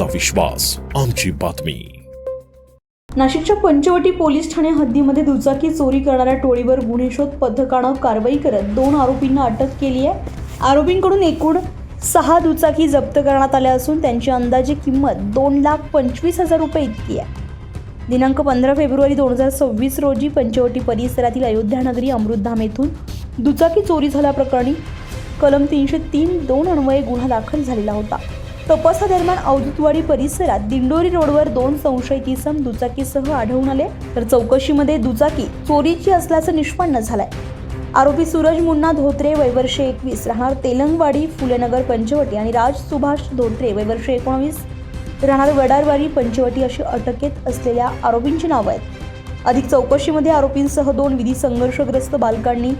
तुमचा विश्वास आमची बातमी। नाशिकच्या पंचवटी पोलीस ठाणे हद्दीमध्ये दुचाकी चोरी करणाऱ्या टोळीवर गुन्हे शोध पथकानं कारवाई करत 2 आरोपींना अटक केली आहे। आरोपींकडून एकूण 6 दुचाकी जप्त करण्यात आल्या असून त्यांची अंदाजे किंमत 2,25,000 रुपये इतकी आहे। दिनांक 15 फेब्रुवारी 2026 रोजी पंचवटी परिसरातील अयोध्यानगरी अमृतधाम येथून दुचाकी चोरी झाल्याप्रकरणी कलम 303(2) अन्वये गुन्हा दाखल झालेला होता। तपासादरम्यान अवधूतवाडी परिसरात दिंडोरी रोडवर 2 संशयित इसम दुचाकीसह आढळून आले, तर चौकशीमध्ये दुचाकी चोरीची असल्याचं निष्पन्न झालंय। आरोपी सूरज मुन्ना धोत्रे वय वर्ष 21 राहणार तेलंगवाडी फुलेनगर पंचवटी आणि राज सुभाष धोत्रे वय वर्ष 19 राहणार वडारवाडी पंचवटी अशी अटकेत असलेल्या आरोपींची नावं आहेत। अधिक चौकशीमध्ये आरोपींसह 2 विधी संघर्षग्रस्त बालकांनी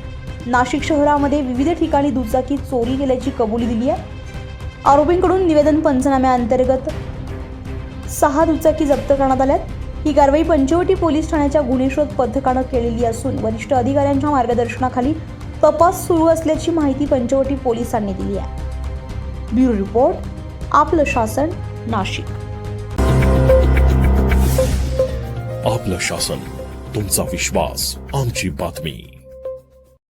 नाशिक शहरामध्ये विविध ठिकाणी दुचाकी चोरी केल्याची कबुली दिली आहे। आरोपींकडून निवेदन पंचनाम्याअंतर्गत 6 दुचाकी जप्त करण्यात आल्यात। ही कारवाई पंचवटी पोलीस ठाण्याच्या गुन्हे शोध पथकानं केलेली असून वरिष्ठ अधिकाऱ्यांच्या मार्गदर्शनाखाली तपास सुरू असल्याची माहिती पंचवटी पोलिसांनी दिली आहे। ब्युरो रिपोर्ट, आपलं शासन, नाशिक। आपलं शासन, तुमचा विश्वास आमची बातमी।